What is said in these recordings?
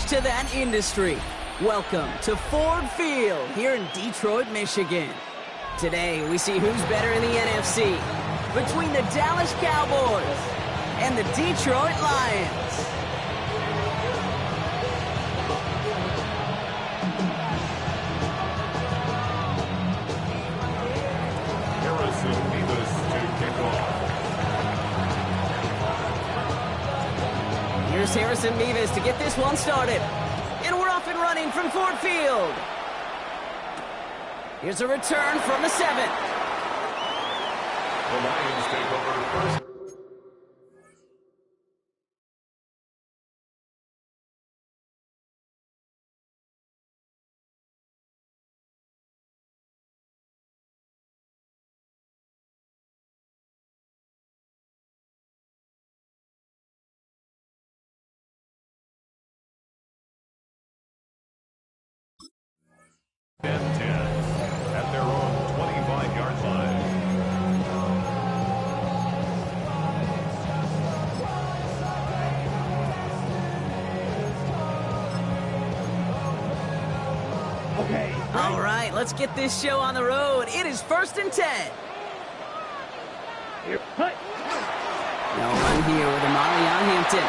newcomers to that industry. Welcome to Ford Field here in Detroit, Michigan. Today, we see who's better in the NFC between the Dallas Cowboys and the Detroit Lions. Here's Harrison Mevis to get this one started. And we're off and running from Ford Field. Here's a return from the 7. The Lions take over first. And 10 at their own 25-yard line. Okay. All right, let's get this show on the road. It is 1st and 10. No run here with Amari on Hampton.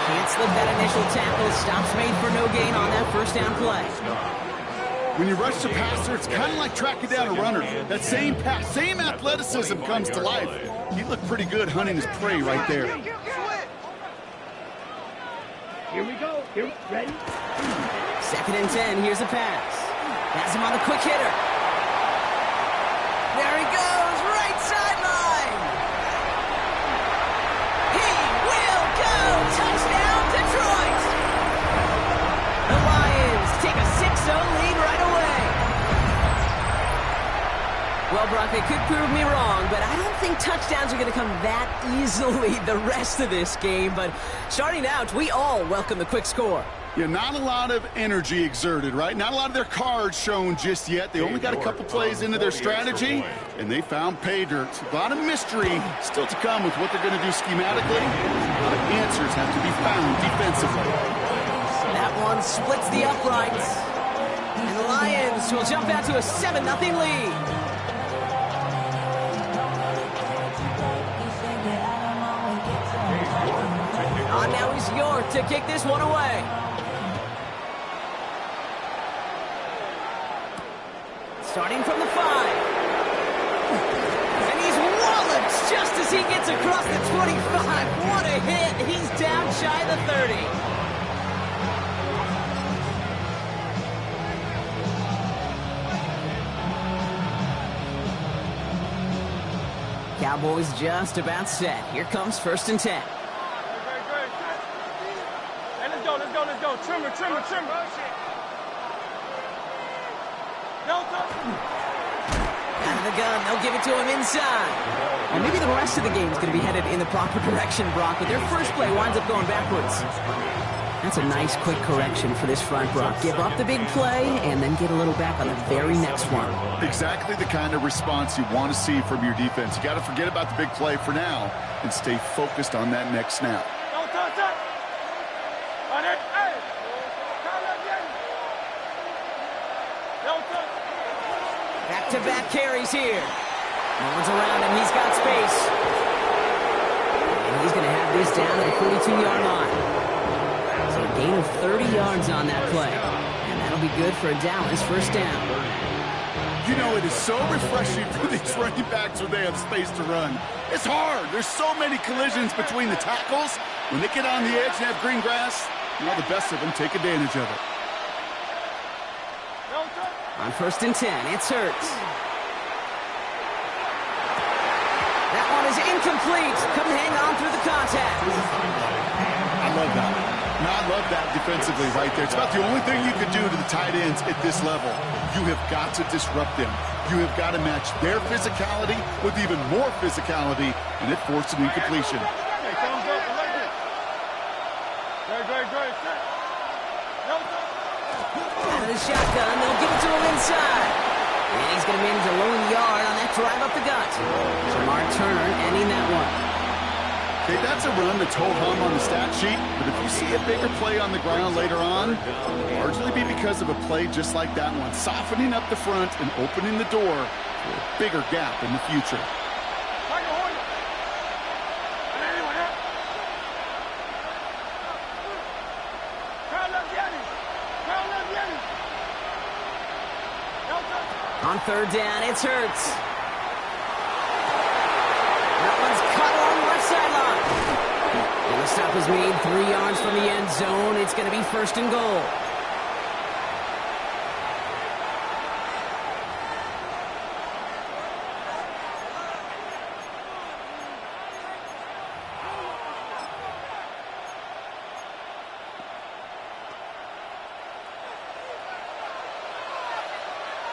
Can't slip that initial tackle. Stops made for no gain on that first down play. When you rush the passer, it's kind of like tracking down a runner. That same pass, same athleticism comes to life. He looked pretty good hunting his prey right there. Here we go. Here, ready? 2nd and 10. Here's a pass. Has him on the quick hitter. There he goes. Right sideline. He will go. Touchdown, Detroit. The Lions take a 6-0 lead right away. Well, Brock, they could prove me wrong, but I don't think touchdowns are going to come that easily the rest of this game. But starting out, we all welcome the quick score. Yeah, not a lot of energy exerted, right? Not a lot of their cards shown just yet. They only got a couple plays into their strategy, and they found pay dirt. A lot of mystery still to come with what they're going to do schematically. A lot of answers have to be found defensively. That one splits the uprights. And the Lions will jump out to a 7-0 lead. On now is York to kick this one away. Starting from the 5. And he's walloped just as he gets across the 25. What a hit. He's down shy of the 30. Cowboys just about set. Here comes 1st and 10. Hey, let's go. Trimmer. Out of the gun, they'll give it to him inside. Well, maybe the rest of the game is going to be headed in the proper direction, Brock, but their first play winds up going backwards. That's a nice, quick correction for this front, Brock. Give up the big play and then get a little back on the very next one. Exactly the kind of response you want to see from your defense. You got to forget about the big play for now and stay focused on that next snap. Back-to-back carries here. No one's around him. He's got space. And he's going to have this down at the 42-yard line. So a gain of 30 yards on that play. And that'll be good for a Dallas first down. You know, it is so refreshing for these running backs when they have space to run. It's hard. There's so many collisions between the tackles. When they get on the edge and have green grass, you know, the best of them take advantage of it. On 1st and 10, it's Hurts. That one is incomplete. Couldn't hang on through the contact. I love that. I love that defensively right there. It's about the only thing you could do to the tight ends at this level. You have got to disrupt them. You have got to match their physicality with even more physicality, and it forced an incompletion. Out of the shotgun, they'll give it to him inside. And he's going to manage a lone yard on that drive up the gut. Jamar Turner ending that one. Okay, that's a run that's ho-hum on the stat sheet, but if you see a bigger play on the ground later on, largely be because of a play just like that one, softening up the front and opening the door for a bigger gap in the future. On third down, it's Hurts. That one's cut along the left sideline. And the stop is made 3 yards from the end zone. It's going to be first and goal.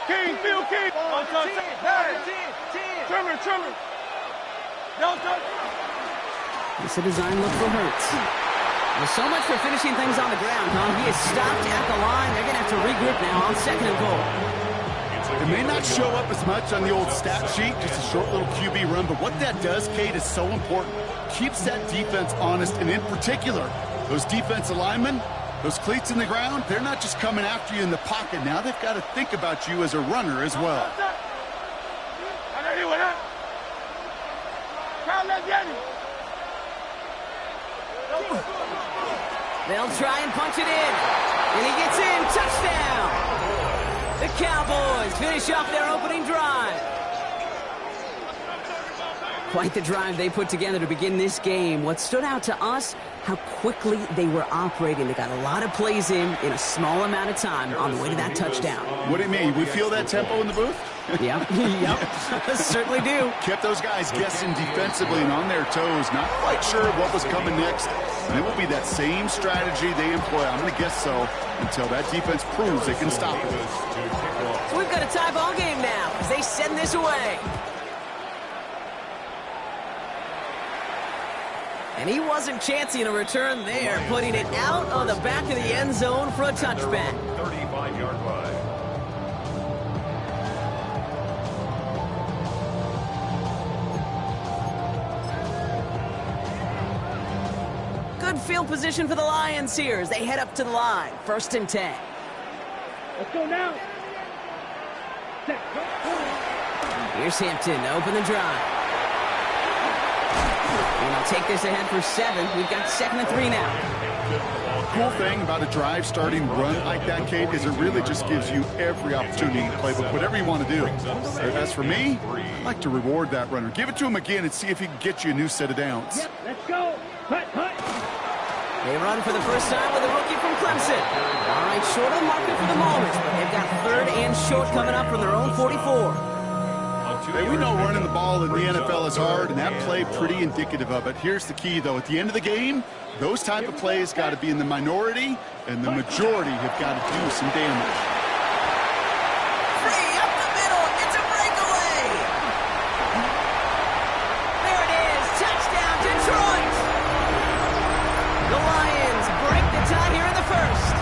King, Phil King. Trimmer. Delta. It's a design look for Hurts. Well, so much for finishing things on the ground, huh? He is stopped at the line. They're going to have to regroup now on second and goal. It may not show up as much on the old stat sheet, just a short little QB run, but what that does, Kate, is so important. Keeps that defense honest, and in particular, those defensive linemen, those cleats in the ground, they're not just coming after you in the pocket. Now they've got to think about you as a runner as well. They'll try and punch it in. And he gets in. Touchdown! The Cowboys finish off their opening drive. Quite the drive they put together to begin this game. What stood out to us, how quickly they were operating. They got a lot of plays in a small amount of time on the way to that touchdown. What do you mean? We feel that tempo in the booth? Yep. Certainly do. Kept those guys guessing defensively and on their toes, not quite sure what was coming next. And it will be that same strategy they employ, I'm going to guess so, until that defense proves they can stop it. So we've got a tie ball game now as they send this away. And he wasn't chancing a return there, putting it out on the back of the end zone for a touchback. 35-yard line. Good field position for the Lions here as they head up to the line. First and 10. Let's go now. Here's Hampton to open the drive. And they'll take this ahead for 7. We've got 2nd and 3 now. Cool thing about a drive starting run like that, Kate, is it really just gives you every opportunity to play with whatever you want to do. As for me, I like to reward that runner. Give it to him again and see if he can get you a new set of downs. Yep, let's go. Hut. They run for the first time with a rookie from Clemson. All right, short of the market for the moment, but they've got 3rd and short coming up from their own 44. Hey, we know running the ball in the NFL is hard, and that play pretty indicative of it. Here's the key, though. At the end of the game, those type of plays got to be in the minority, and the majority have got to do some damage. Free up the middle. It's a breakaway. There it is. Touchdown, Detroit. The Lions break the tie here in the first.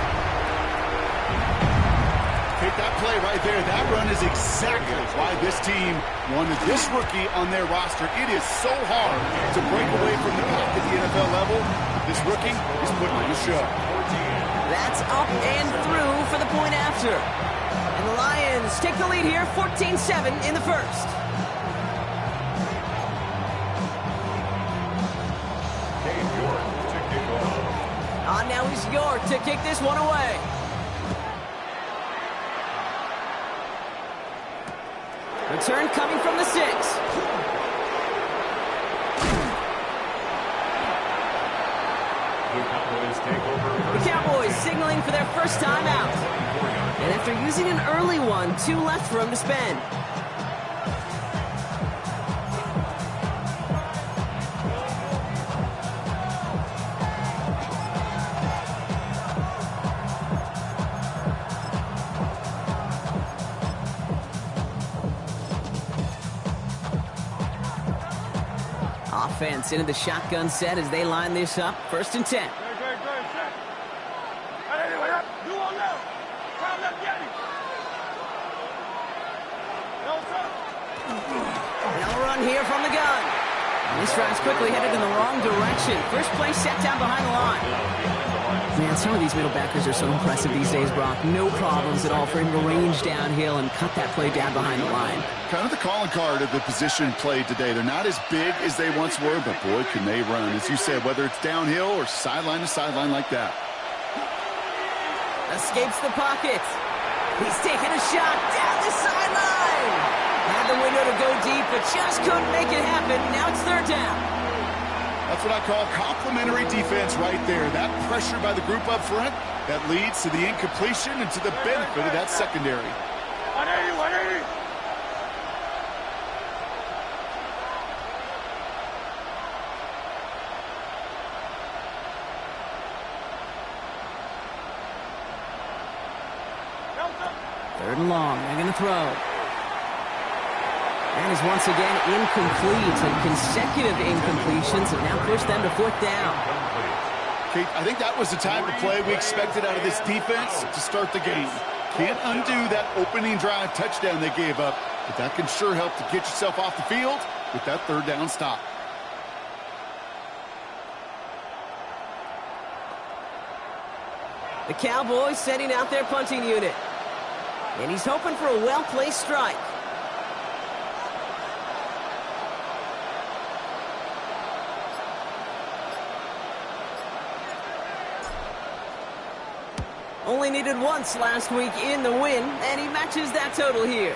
Take that play right there. That run is exactly why this team wanted this rookie on their roster. It is so hard to break away from the pack at the NFL level. This rookie is putting on a show. That's up and through for the point after. And the Lions take the lead here, 14-7 in the first. Now is York to kick this one away. Return coming from the 6. The Cowboys signaling for their first time out. And after using an early one, 2 left for him to spend. Offense into the shotgun set as they line this up. First and 10. They'll run here from the gun. This drive's quickly headed in the wrong direction. First play set down behind the line. Man, some of these middle backers are so impressive these days, Brock. No problems at all for him to range downhill and cut that play down behind the line. Kind of the calling card of the position played today. They're not as big as they once were, but boy, can they run. As you said, whether it's downhill or sideline to sideline like that. Escapes the pocket. He's taking a shot down the sideline. Had the window to go deep, but just couldn't make it happen. Now it's third down. That's what I call complimentary defense right there. That pressure by the group up front, that leads to the incompletion and to the benefit of that secondary. 180, 180. Third and long. They're going to throw. That is once again incomplete, and consecutive incompletions have now pushed them to fourth down. Kate, I think that was the type of play we expected out of this defense to start the game. Can't undo that opening drive touchdown they gave up, but that can sure help to get yourself off the field with that third down stop. The Cowboys setting out their punting unit. And he's hoping for a well-placed strike. Only needed once last week in the win, and he matches that total here.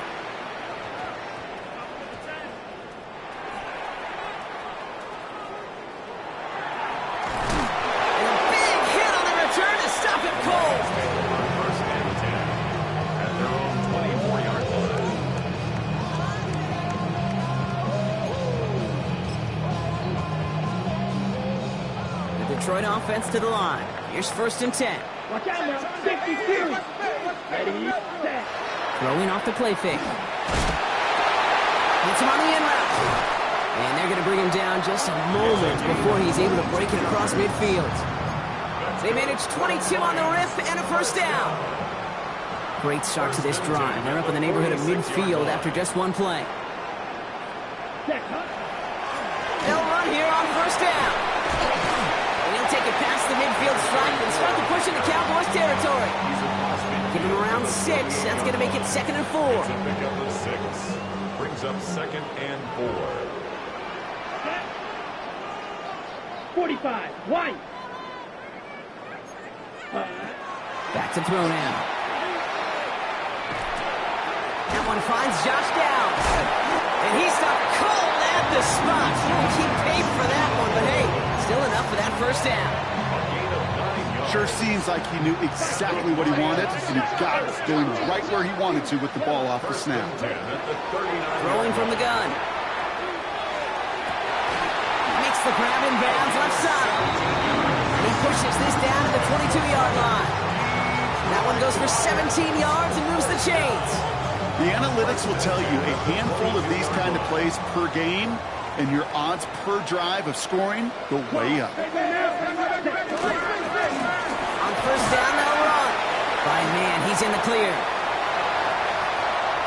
And a big hit on the return to stop it cold. First and 10 at their own 24-yard line. The Detroit offense to the line. Here's first and 10. Watch out now. 60 series. Ready, set. Throwing off the play fake. Hits him on the in route. And they're going to bring him down just a moment before he's able to break it across midfield. They managed 22 on the rip and a first down. Great start to this drive. They're up in the neighborhood of midfield after just one play. They'll run here on first down. Take it past the midfield stripe and start to push into Cowboys territory. Give him around 6. That's going to make it second and 4. To pick up the 6. Brings up second and 4. 45. White. Back to throw now. That one finds Josh Downs. And he stopped cold at the spot. Keep paid for that one, but hey, still enough for that first down. Sure seems like he knew exactly what he wanted, and he got it, doing right where he wanted to with the ball off the snap. Throwing from the gun. Makes the grab in bounds left side. And he pushes this down to the 22-yard line. That one goes for 17 yards and moves the chains. The analytics will tell you a handful of these kind of plays per game, and your odds per drive of scoring go way up. On first down, they'll run. By man, he's in the clear.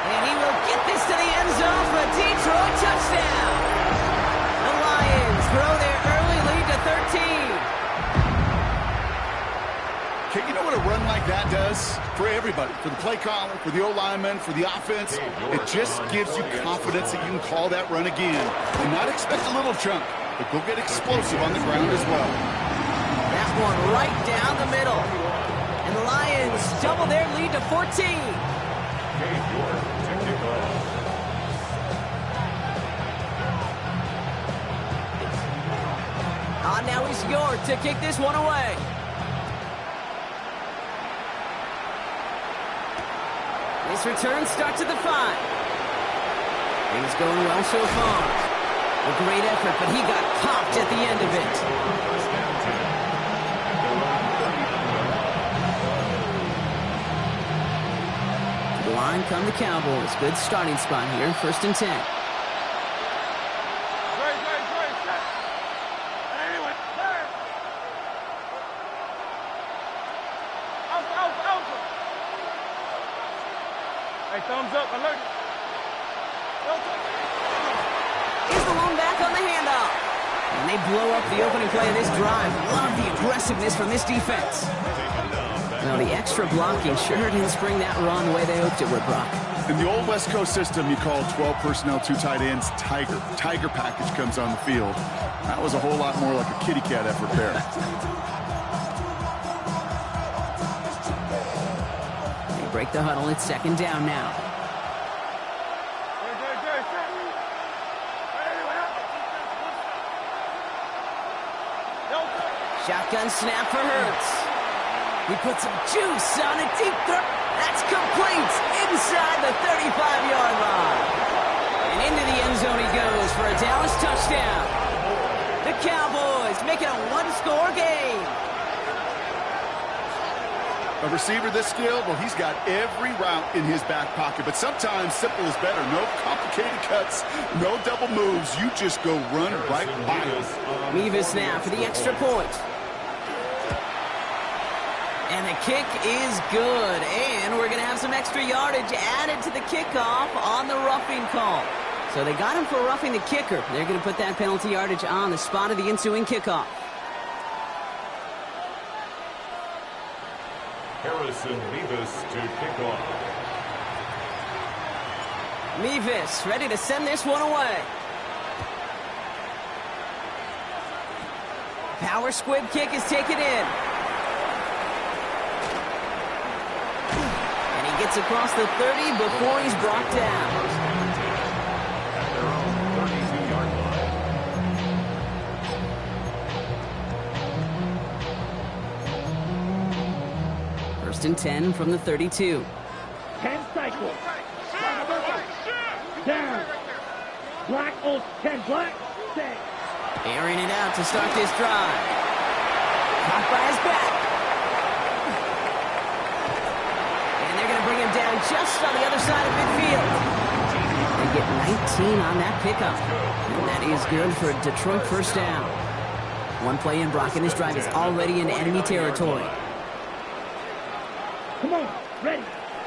And he will get this to the end zone for a Detroit touchdown. The Lions grow their early lead to 13. Okay, you know what a run like that does for everybody, for the play caller, for the O-lineman, for the offense? It just gives you confidence that you can call that run again and not expect a little chunk, but go get explosive on the ground as well. That one right down the middle. And the Lions double their lead to 14. Now is York to kick this one away. This return starts at the 5. Things going well so far. A great effort, but he got popped at the end of it. To the line come the Cowboys. Good starting spot here, first and 10. Thumbs up, alert. Here's the lone back on the handoff. And they blow up the opening play of this drive. Love the aggressiveness from this defense. Well, the extra blocking sure didn't spring that run the way they hoped it would, Brock. In the old West Coast system, you call 12 personnel, 2 tight ends, Tiger. Tiger package comes on the field. That was a whole lot more like a kitty cat effort there. They break the huddle. It's second down now. Shotgun snap for Hurts. He puts some juice on a deep throw. That's complete inside the 35-yard line. And into the end zone he goes for a Dallas touchdown. The Cowboys make it a one-score game. A receiver this skilled, well, he's got every route in his back pocket. But sometimes simple is better. No complicated cuts, no double moves. You just go run right by him. Mevis now for the extra point. And the kick is good. And we're going to have some extra yardage added to the kickoff on the roughing call. So they got him for roughing the kicker. They're going to put that penalty yardage on the spot of the ensuing kickoff. Harrison Mevis to kick off. Mevis ready to send this one away. Power squib kick is taken in. And he gets across the 30 before he's brought down. At their own 32-yard line. First and 10 from the 32. 10 cycles. Down. Black, 10 black, 6. Airing it out to start this drive. Caught by his back. And they're going to bring him down just on the other side of midfield. They get 19 on that pickup. And that is good for a Detroit first down. One play in, Brock, and this drive is already in enemy territory. Come on, ready.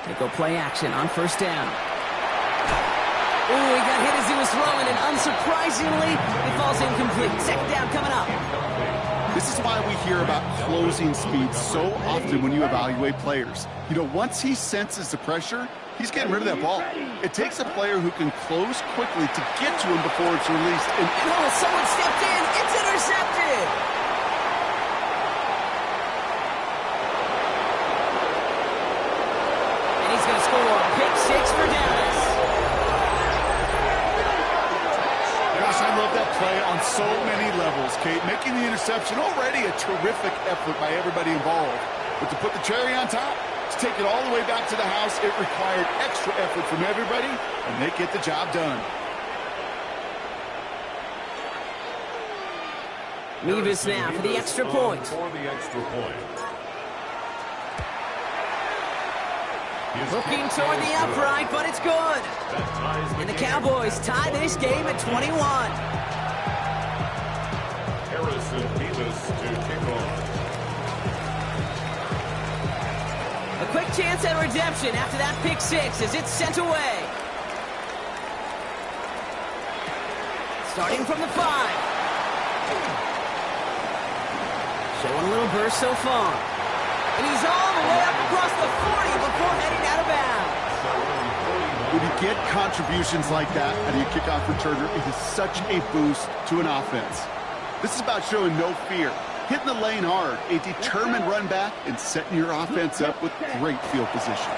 They go play action on first down. Ooh, he got hit as he was throwing, and unsurprisingly, it falls incomplete. Second down coming up. This is why we hear about closing speed so often when you evaluate players. You know, once he senses the pressure, he's getting rid of that ball. It takes a player who can close quickly to get to him before it's released. And oh, someone stepped in. It's intercepted. And he's going to score a pick six for Dallas. gosh, I love that play on so many levels, Kate. Making the interception, already a terrific effort by everybody involved. But to put the cherry on top, to take it all the way back to the house, it required extra effort from everybody, and they get the job done. Mevis now for the extra point. Looking toward the upright, but it's good. And the Cowboys tie this game at 21. Harrison Mevis to kick off. A quick chance at redemption after that pick six as it's sent away. Starting from the 5. Showing a little burst so far. And he's all the way up across the 40 before heading out of bounds. When you get contributions like that out of your kickoff returner, it is such a boost to an offense. This is about showing no fear, hitting the lane hard, a determined run back, and setting your offense up with great field position.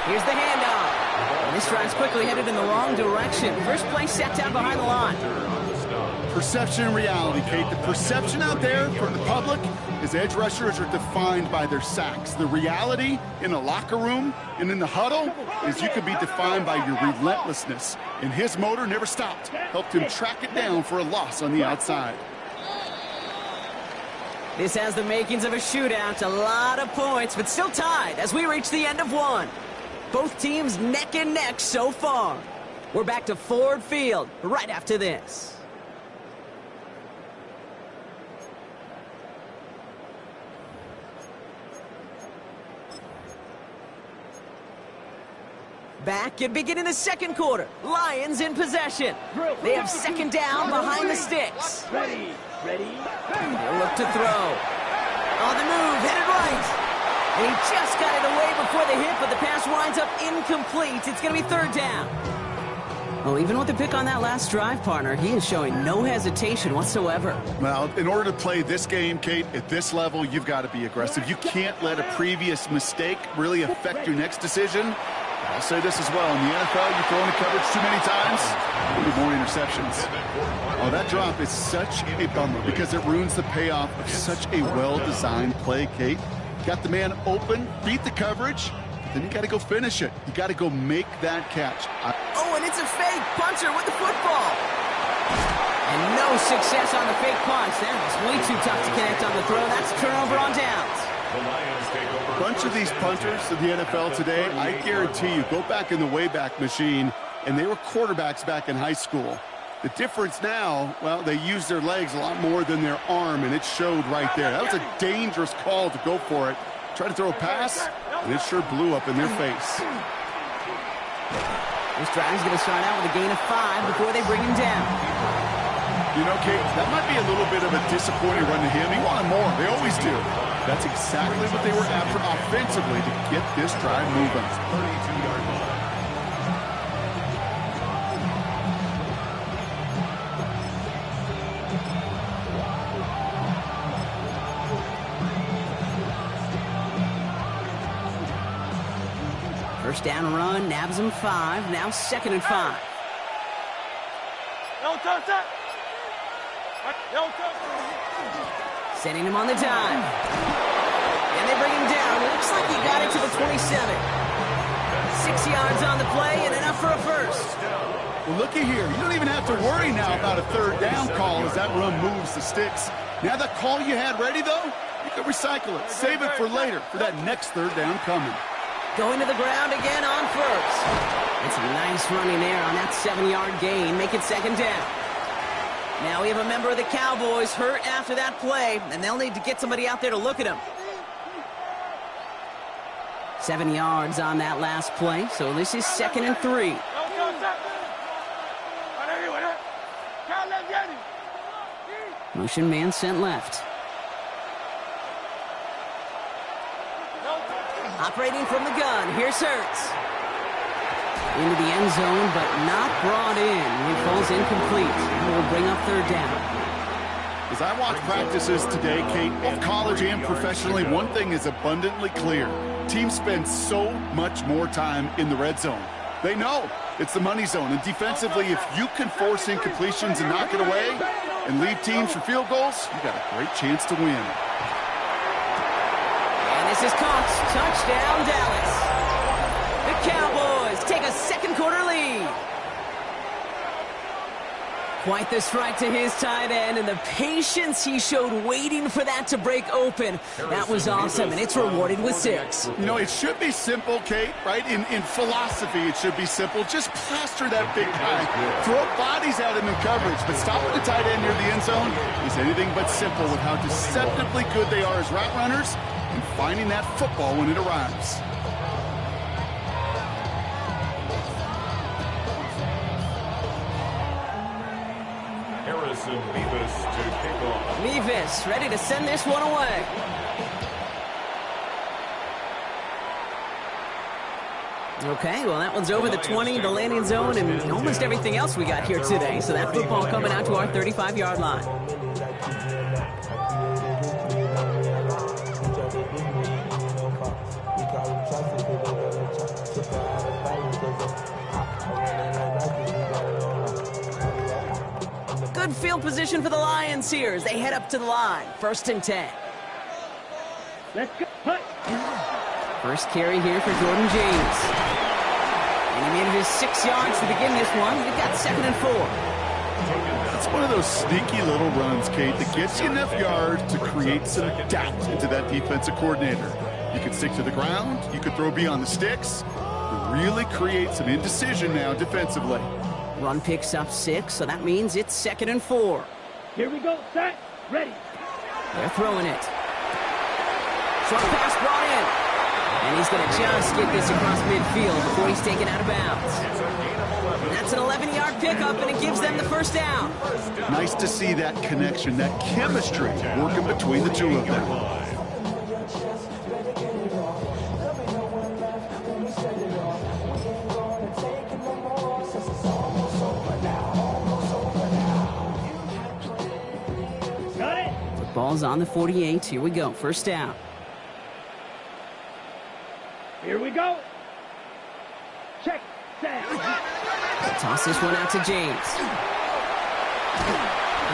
Here's the handoff. And this drive's quickly headed in the wrong direction. First play set down behind the line. Perception and reality, Kate. The perception out there from the public is edge rushers are defined by their sacks. The reality in the locker room and in the huddle is you could be defined by your relentlessness. And his motor never stopped. Helped him track it down for a loss on the outside. This has the makings of a shootout. A lot of points, but still tied as we reach the end of one. Both teams neck and neck so far. We're back to Ford Field right after this. Back and beginning the second quarter. Lions in possession. They have second down behind the sticks. Ready. They'll look to throw. On the move, headed right. And he just got it away before the hit, but the pass winds up incomplete. It's going to be third down. Well, even with the pick on that last drive, partner, he is showing no hesitation whatsoever. Well, in order to play this game, Kate, at this level, you've got to be aggressive. You can't let a previous mistake really affect your next decision. I'll say this as well. In the NFL, you throw into coverage too many times, there'll be more interceptions. Oh, that drop is such a bummer because it ruins the payoff of such a well-designed play, Kate. Got the man open, beat the coverage, but then you got to go finish it. You got to go make that catch. Oh, and it's a fake punter with the football. And no success on the fake punch. That was way too tough to connect on the throw. That's a turnover on downs. A bunch of these punters in the NFL today, I guarantee you, go back in the Wayback Machine, and they were quarterbacks back in high school. The difference now, well, they use their legs a lot more than their arm, and it showed right there. That was a dangerous call to go for it. Try to throw a pass, and it sure blew up in their face. This drive's going to start out with a gain of 5 before they bring him down. You know, Kate, that might be a little bit of a disappointing run to him. He wanted more. They always do. That's exactly what they were after offensively to get this drive moving. 32-yard line. First down run, nabs him 5. Now 2nd and 5. Setting him on the dime. And they bring him down. It looks like he got it to the 27. 6 yards on the play and enough for a first. Well, looky here. You don't even have to worry now about a third down call as that run moves the sticks. Now that call you had ready, though, you can recycle it. Save it for later for that next third down coming. Going to the ground again on first. It's a nice running there on that 7-yard gain. Make it second down. Now we have a member of the Cowboys hurt after that play, and they'll need to get somebody out there to look at him. 7 yards on that last play, so this is 2nd and 3. Motion man sent left. Operating from the gun, here's Hurts. Into the end zone, but not brought in. He falls incomplete. And will bring up third down. As I watch practices today, Kate, both college and professionally, one thing is abundantly clear. Teams spend so much more time in the red zone. They know it's the money zone. And defensively, if you can force incompletions and knock it away and lead teams for field goals, you got a great chance to win. And this is caught. Touchdown, Dallas. The Cowboys take a second quarter lead. Quite the strike to his tight end, and the patience he showed waiting for that to break open. That was awesome, and it's rewarded with 6. You know, it should be simple, Kate, right? In philosophy, it should be simple. Just plaster that big guy. Throw bodies at him in coverage, but stopping the tight end near the end zone is anything but simple with how deceptively good they are as route runners and finding that football when it arrives. Mevis ready to send this one away. Okay, well, that one's over the 20, the landing zone, and almost everything else we got here today. So that football coming out to our 35-yard line. Good field position for the Lions here as they head up to the line. 1st and 10. Let's go. Punt. First carry here for Jordan James. And he made it his 6 yards to begin this one. We've got 2nd and 4. That's one of those sneaky little runs, Kate, that gets you enough yards to create some doubt into that defensive coordinator. You can stick to the ground. You could throw beyond the sticks. Really create some indecision now defensively. Run picks up 6, so that means it's 2nd and 4. Here we go. Set. Ready. They're throwing it. Short pass brought in. And he's going to just get this across midfield before he's taken out of bounds. That's an 11-yard pickup, and it gives them the first down. Nice to see that connection, that chemistry working between the two of them. Ball's on the 48. Here we go. First down. Here we go. Check. Set. Toss this one out to James. It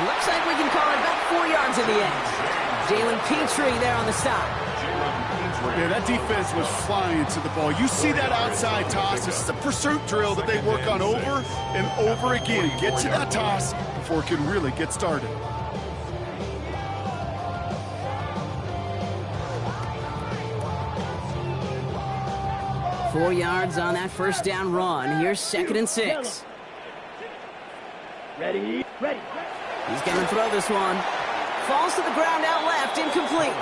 looks like we can call it about 4 yards in the end. Jalen Petrie there on the stop. Yeah, that defense was flying to the ball. You see that outside toss. This is a pursuit drill that they work on over and over again. Get to that toss before it can really get started. Four yards on that first down run. Here's 2nd and 6. Ready. He's going to throw this one. Falls to the ground out left, incomplete.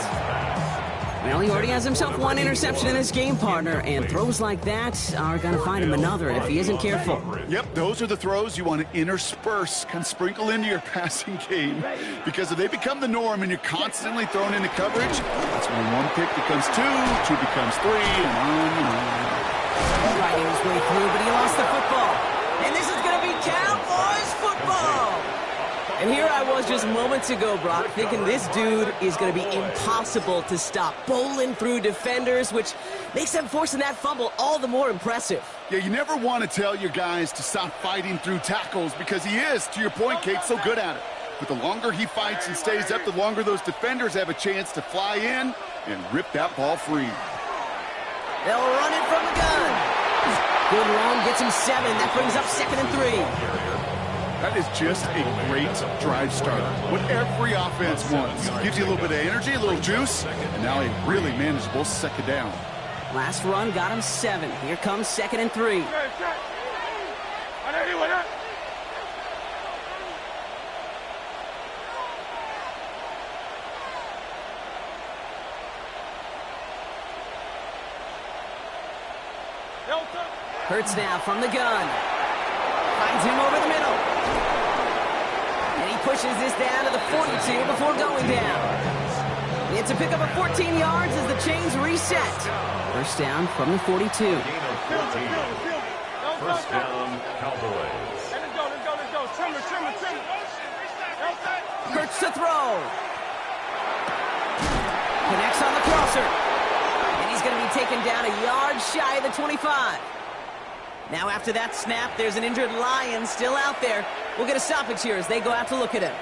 Well, he already has himself one interception in this game, partner, and throws like that are going to find him another if he isn't careful. Yep, those are the throws you want to intersperse, kind of sprinkle into your passing game, because if they become the norm and you're constantly thrown into coverage, that's when one pick becomes two becomes three, and on. Fighting his way through, but he lost the football. And this is going to be Cowboys football. And here I was just moments ago, Brock, thinking this dude is going to be impossible to stop. Bowling through defenders, which makes them forcing that fumble all the more impressive. Yeah, you never want to tell your guys to stop fighting through tackles because he is, to your point, Kate, so good at it. But the longer he fights and stays up, the longer those defenders have a chance to fly in and rip that ball free. They'll run it from the gun. Good run, gets him 7. That brings up 2nd and 3. That is just a great drive starter. What every offense wants. Gives you a little bit of energy, a little juice, and now a really manageable 2nd down. Last run got him 7. Here comes 2nd and 3. Hurts now from the gun. Finds him over the middle. And he pushes this down to the 42 before going down. It's a pickup of 14 yards as the chains reset. First down from the 42. First down, Cowboys. Let's go. Trimmer. Hurts to throw. Connects on the crosser. And he's going to be taken down a yard shy of the 25. Now after that snap, there's an injured Lion still out there. We'll get a stoppage here as they go out to look at him.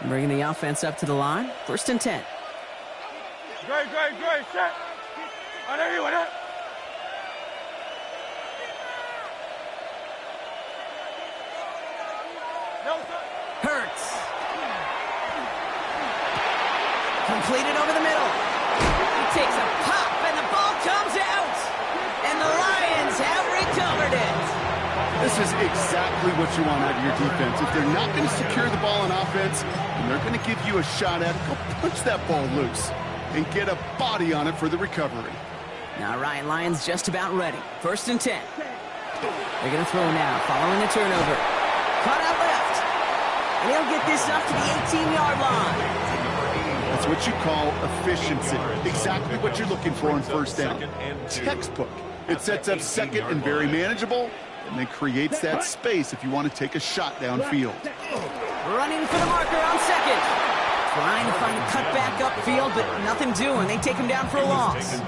Bringing the offense up to the line. 1st and 10. Great. Set. There you went. Hurts. Completed over the middle. He takes a pop, and the ball comes out. And the Lions have recovered it. This is exactly what you want out of your defense. If they're not going to secure the ball on offense, and they're going to give you a shot at it, go punch that ball loose and get a body on it for the recovery. Now, Ryan, Lions just about ready. 1st and 10. They're going to throw now, following the turnover. Caught out left. And he'll get this up to the 18-yard line. That's what you call efficiency. Exactly what you're looking for in 1st down. Textbook. It sets up 2nd and very manageable, and then creates that space if you want to take a shot downfield. Running for the marker on 2nd. Trying to find a cutback upfield, but nothing doing. They take him down for a loss.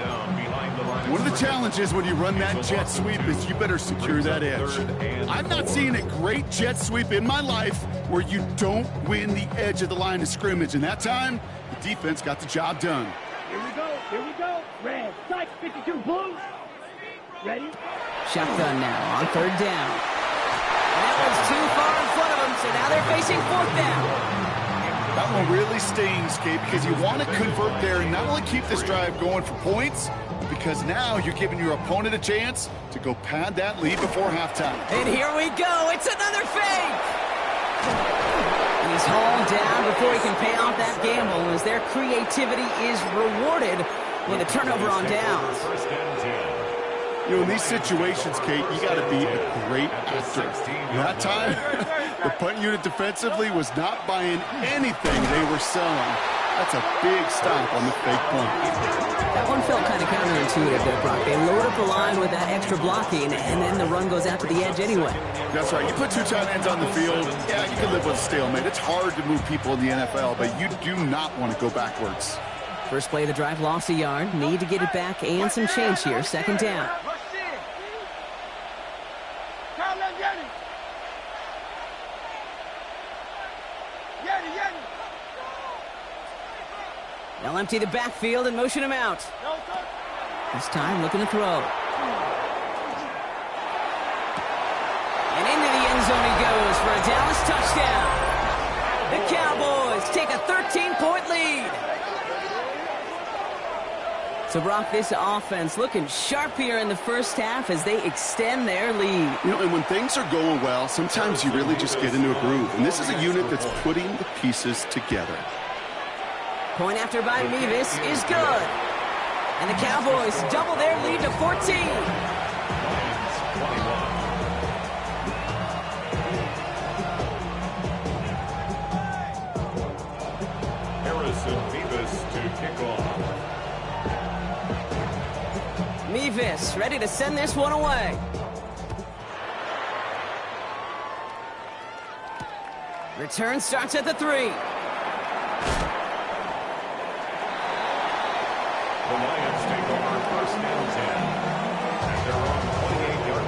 One of the challenges when you run that jet sweep is you better secure that edge. I've not seen a great jet sweep in my life where you don't win the edge of the line of scrimmage. And that time, the defense got the job done. Here we go. Red, strike 52, blue. Ready? Shotgun now on 3rd down. That one's too far in front of them, so now they're facing 4th down. That one really stings, Kate, because you want to convert there and not only keep this drive going for points, because now you're giving your opponent a chance to go pad that lead before halftime. And here we go. It's another fake. He's hauled down before he can pay off that gamble as their creativity is rewarded with a turnover on downs. First and 10. You know, in these situations, Kate, you got to be a great actor. That time, the punt unit defensively was not buying anything they were selling. That's a big stop on the fake punt. That one felt kind of counterintuitive there, Brock. They load up the line with that extra blocking, and then the run goes out to the edge anyway. That's right. You put two tight ends on the field, yeah, you can live with a stalemate. It's hard to move people in the NFL, but you do not want to go backwards. First play of the drive, lost a yard. Need to get it back and some change here. Second down. They'll empty the backfield and motion him out. This time looking to throw. And into the end zone he goes for a Dallas touchdown. The Cowboys take a 13-point lead. So, Brock, this offense looking sharp here in the first half as they extend their lead. You know, and when things are going well, sometimes you really just get into a groove. And this is a unit that's putting the pieces together. Point after by Mevis is good. And the Cowboys double their lead to 14. Harrison Mevis to kick off. Mevis ready to send this one away. Return starts at the 3. The Lions take over first and 10 at their own 28-yard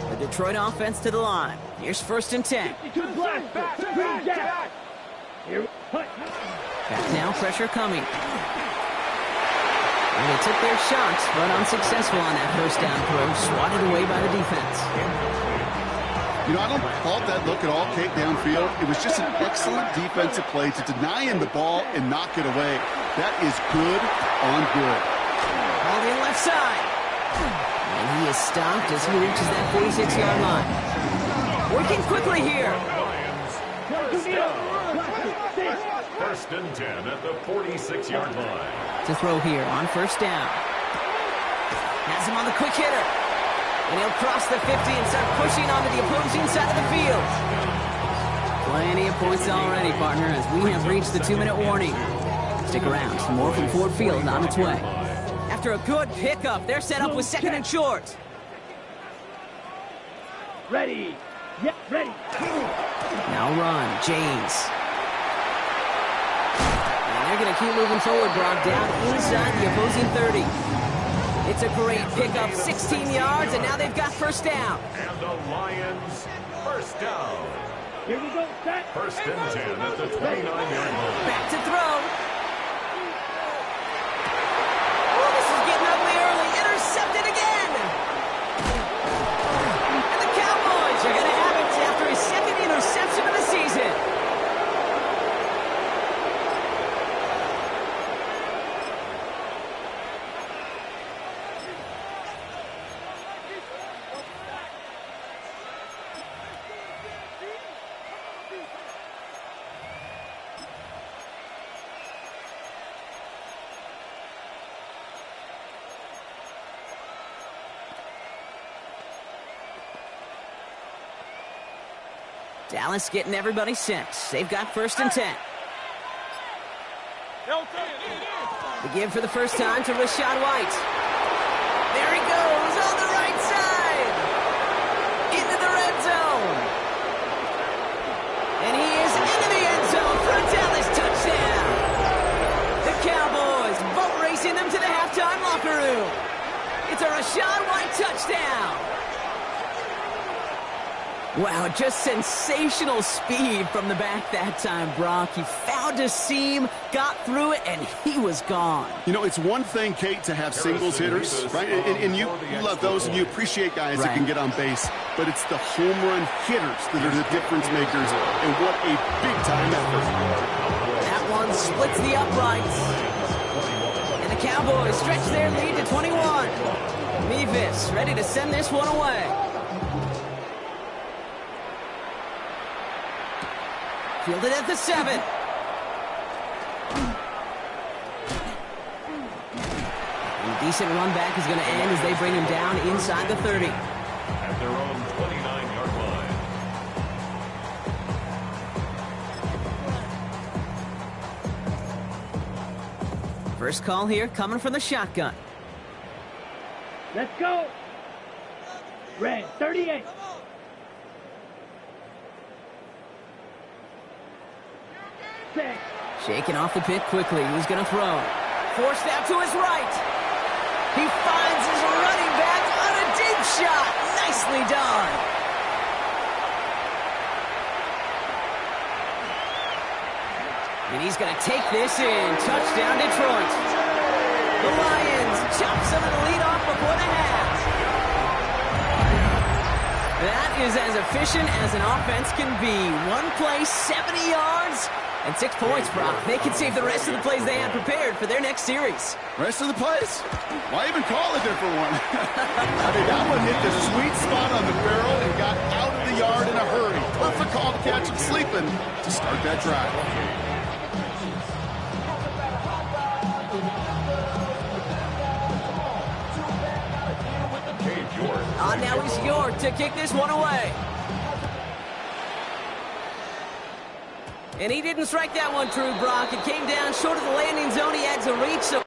line. The Detroit offense to the line. Here's first and 10. Back now, pressure coming. And they took their shots, but unsuccessful on that first down throw, swatted away by the defense. You know, I don't fault that look at all, Kate, downfield. It was just an excellent defensive play to deny him the ball and knock it away. That is good on good. Hauled in left side. And he is stopped as he reaches that 46-yard line. Working quickly here. First and 10 at the 46-yard line. To throw here on first down. Has him on the quick hitter. And he'll cross the 50 and start pushing onto the opposing side of the field. Plenty of points already, partner, as we have reached the 2-minute warning. Stick around. Some more from Ford Field on its way. After a good pickup, they're set up with second and short. Ready. Yep, ready. Now run, James. And they're going to keep moving forward, Brock, down inside the opposing 30. It's a great pickup, 16 yards, and now they've got first down. And the Lions first down. Here we go, set. First and 10 at the 29-yard line. Back to throw. Oh, this is getting ugly early. Intercepted again. And the Cowboys are going to have it after his second interception of the season. Dallas getting everybody set. They've got first and 10. The give for the first time to Rashad White. There he goes on the right side. Into the red zone. And he is into the end zone for a Dallas touchdown. The Cowboys boat racing them to the halftime locker room. It's a Rashad White touchdown. Wow, just sensational speed from the back that time, Brock. He found a seam, got through it, and he was gone. You know, it's one thing, Kate, to have singles hitters, right? And you love those, and you appreciate guys that can get on base. But it's the home run hitters that are the difference makers, and what a big-time effort. That one splits the uprights. And the Cowboys stretch their lead to 21. Mevis ready to send this one away. Fielded at the 7. A decent run back is going to end as they bring him down inside the 30. At their own 29-yard line. First call here coming from the shotgun. Let's go. Red, 38. Six. Shaking off the pit quickly. He's going to throw. Forced out to his right. He finds his running back on a deep shot. Nicely done. And he's going to take this in. Touchdown, Detroit. The Lions chop some of the lead off before the half. That is as efficient as an offense can be. One play, 70 yards, and 6 points, Brock. They can save the rest of the plays they had prepared for their next series. Rest of the plays? Why even call a different one? I mean, that one hit the sweet spot on the barrel and got out of the yard in a hurry. Perfect call to catch him sleeping to start that drive. Now it's York to kick this one away. And he didn't strike that one true, Brock. It came down short of the landing zone. He had to reach. So